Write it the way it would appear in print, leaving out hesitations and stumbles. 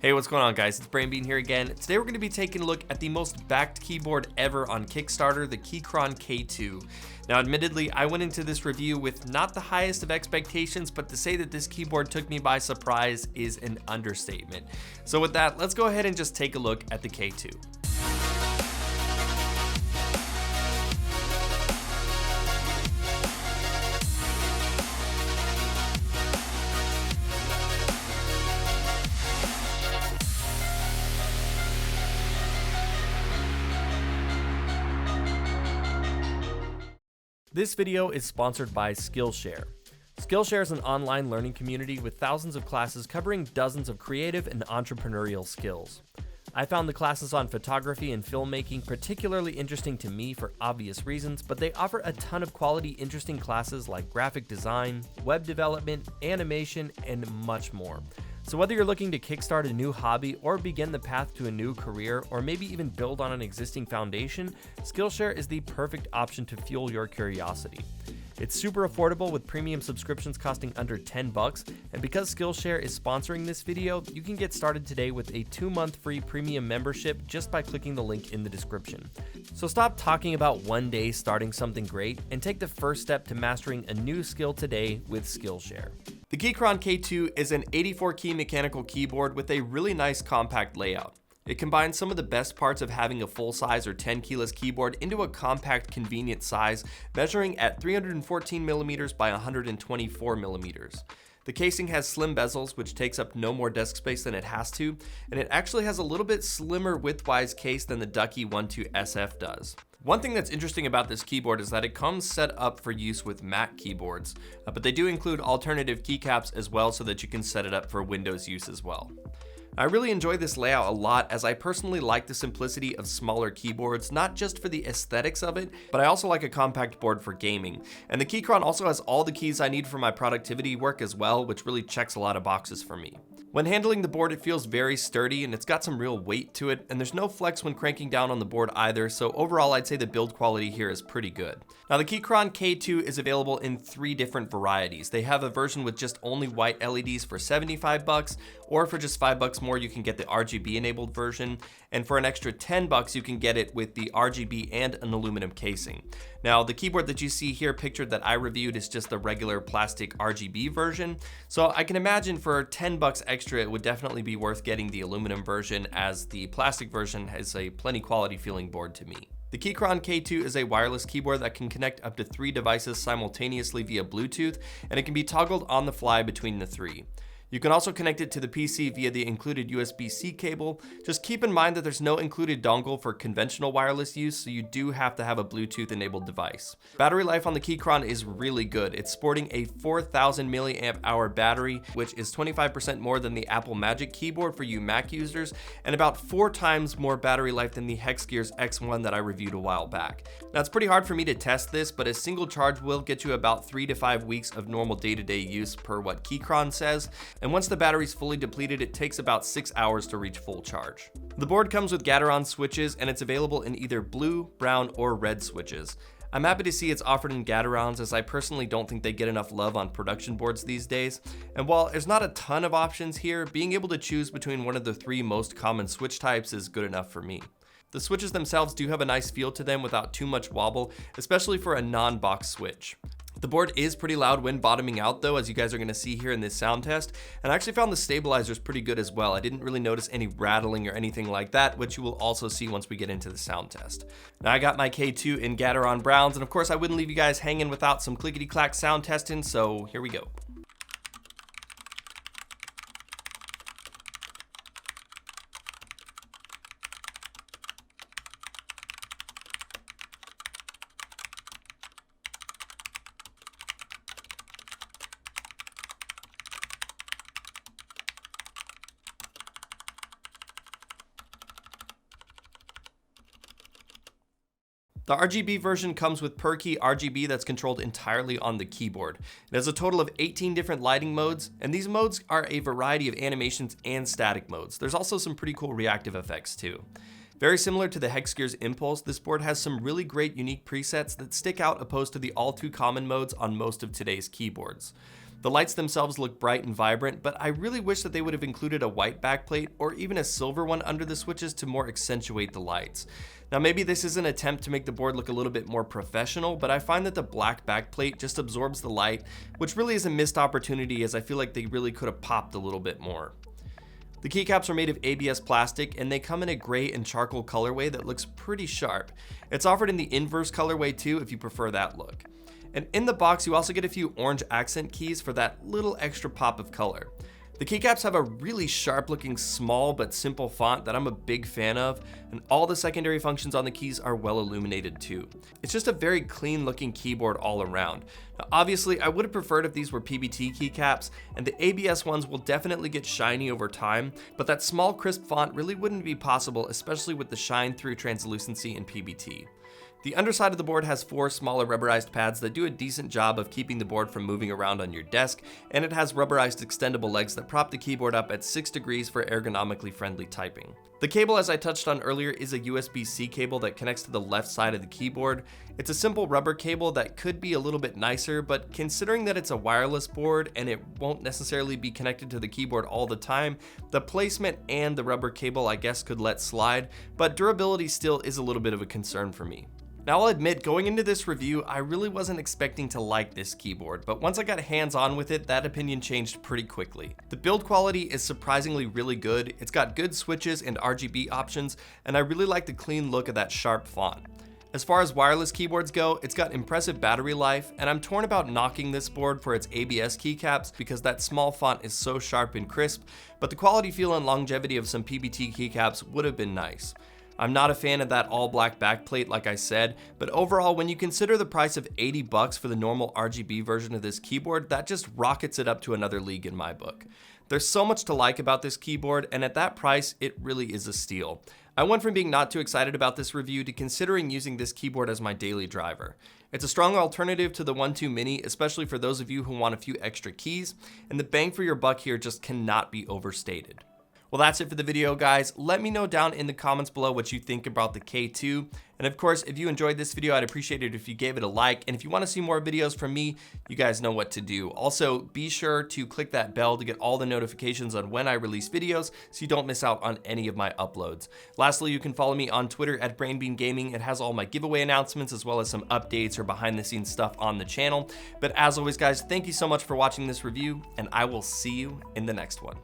Hey, what's going on, guys? It's Brainbean here again. Today we're going to be taking a look at the most backed keyboard ever on Kickstarter, the Keychron K2. Now, admittedly, I went into this review with not the highest of expectations, but to say that this keyboard took me by surprise is an understatement. So with that, let's go ahead and just take a look at the K2. This video is sponsored by Skillshare. Skillshare is an online learning community with thousands of classes covering dozens of creative and entrepreneurial skills. I found the classes on photography and filmmaking particularly interesting to me for obvious reasons, but they offer a ton of quality, interesting classes like graphic design, web development, animation, and much more. So whether you're looking to kickstart a new hobby or begin the path to a new career, or maybe even build on an existing foundation, Skillshare is the perfect option to fuel your curiosity. It's super affordable with premium subscriptions costing under $10, and because Skillshare is sponsoring this video, you can get started today with a 2-month free premium membership just by clicking the link in the description. So stop talking about one day starting something great and take the first step to mastering a new skill today with Skillshare. The Keychron K2 is an 84-key mechanical keyboard with a really nice compact layout. It combines some of the best parts of having a full-size or 10-keyless keyboard into a compact, convenient size, measuring at 314mm by 124mm. The casing has slim bezels, which takes up no more desk space than it has to, and it actually has a little bit slimmer widthwise case than the Ducky 12 SF does. One thing that's interesting about this keyboard is that it comes set up for use with Mac keyboards, but they do include alternative keycaps as well so that you can set it up for Windows use as well. I really enjoy this layout a lot, as I personally like the simplicity of smaller keyboards, not just for the aesthetics of it, but I also like a compact board for gaming. And the Keychron also has all the keys I need for my productivity work as well, which really checks a lot of boxes for me. When handling the board, it feels very sturdy and it's got some real weight to it, and there's no flex when cranking down on the board either, so overall I'd say the build quality here is pretty good. Now, the Keychron K2 is available in 3 different varieties. They have a version with just only white LEDs for $75, or for just $5 more you can get the RGB enabled version, and for an extra $10 you can get it with the RGB and an aluminum casing. Now, the keyboard that you see here pictured that I reviewed is just the regular plastic RGB version, so I can imagine for $10 extra it would definitely be worth getting the aluminum version, as the plastic version has a plenty quality feeling board to me. The Keychron K2 is a wireless keyboard that can connect up to 3 devices simultaneously via Bluetooth, and it can be toggled on the fly between the 3. You can also connect it to the PC via the included USB-C cable. Just keep in mind that there's no included dongle for conventional wireless use, so you do have to have a Bluetooth enabled device. Battery life on the Keychron is really good. It's sporting a 4000 milliamp hour battery, which is 25% more than the Apple Magic keyboard for you Mac users, and about 4 times more battery life than the Hexgear's X1 that I reviewed a while back. Now, it's pretty hard for me to test this, but a single charge will get you about 3 to 5 weeks of normal day-to-day use per what Keychron says. And once the battery's fully depleted, it takes about 6 hours to reach full charge. The board comes with Gateron switches, and it's available in either blue, brown, or red switches. I'm happy to see it's offered in Gaterons, as I personally don't think they get enough love on production boards these days. And while there's not a ton of options here, being able to choose between one of the 3 most common switch types is good enough for me. The switches themselves do have a nice feel to them without too much wobble, especially for a non-box switch. The board is pretty loud when bottoming out though, as you guys are going to see here in this sound test, and I actually found the stabilizers pretty good as well. I didn't really notice any rattling or anything like that, which you will also see once we get into the sound test. Now, I got my K2 in Gateron Browns, and of course I wouldn't leave you guys hanging without some clickety-clack sound testing, so here we go. The RGB version comes with per key RGB that's controlled entirely on the keyboard. It has a total of 18 different lighting modes, and these modes are a variety of animations and static modes. There's also some pretty cool reactive effects too. Very similar to the Hexgear's Impulse, this board has some really great unique presets that stick out opposed to the all too common modes on most of today's keyboards. The lights themselves look bright and vibrant, but I really wish that they would have included a white backplate or even a silver one under the switches to more accentuate the lights. Now maybe this is an attempt to make the board look a little bit more professional, but I find that the black backplate just absorbs the light, which really is a missed opportunity, as I feel like they really could have popped a little bit more. The keycaps are made of ABS plastic, and they come in a gray and charcoal colorway that looks pretty sharp. It's offered in the inverse colorway too if you prefer that look. And in the box you also get a few orange accent keys for that little extra pop of color. The keycaps have a really sharp looking small but simple font that I'm a big fan of, and all the secondary functions on the keys are well illuminated too. It's just a very clean looking keyboard all around. Now, obviously I would have preferred if these were PBT keycaps, and the ABS ones will definitely get shiny over time, but that small crisp font really wouldn't be possible, especially with the shine through translucency in PBT. The underside of the board has 4 smaller rubberized pads that do a decent job of keeping the board from moving around on your desk, and it has rubberized extendable legs that prop the keyboard up at 6 degrees for ergonomically friendly typing. The cable, as I touched on earlier, is a USB-C cable that connects to the left side of the keyboard. It's a simple rubber cable that could be a little bit nicer, but considering that it's a wireless board and it won't necessarily be connected to the keyboard all the time, the placement and the rubber cable I guess could let slide, but durability still is a little bit of a concern for me. Now I'll admit, going into this review, I really wasn't expecting to like this keyboard, but once I got hands-on with it, that opinion changed pretty quickly. The build quality is surprisingly really good, it's got good switches and RGB options, and I really like the clean look of that sharp font. As far as wireless keyboards go, it's got impressive battery life, and I'm torn about knocking this board for its ABS keycaps because that small font is so sharp and crisp, but the quality, feel, and longevity of some PBT keycaps would have been nice. I'm not a fan of that all black backplate like I said, but overall when you consider the price of $80 for the normal RGB version of this keyboard, that just rockets it up to another league in my book. There's so much to like about this keyboard, and at that price, it really is a steal. I went from being not too excited about this review to considering using this keyboard as my daily driver. It's a strong alternative to the 1-2 Mini, especially for those of you who want a few extra keys, and the bang for your buck here just cannot be overstated. Well, that's it for the video, guys. Let me know down in the comments below what you think about the K2. And of course, if you enjoyed this video, I'd appreciate it if you gave it a like. And if you want to see more videos from me, you guys know what to do. Also, be sure to click that bell to get all the notifications on when I release videos so you don't miss out on any of my uploads. Lastly, you can follow me on Twitter at BrainBeanGaming. It has all my giveaway announcements as well as some updates or behind the scenes stuff on the channel. But as always, guys, thank you so much for watching this review, and I will see you in the next one.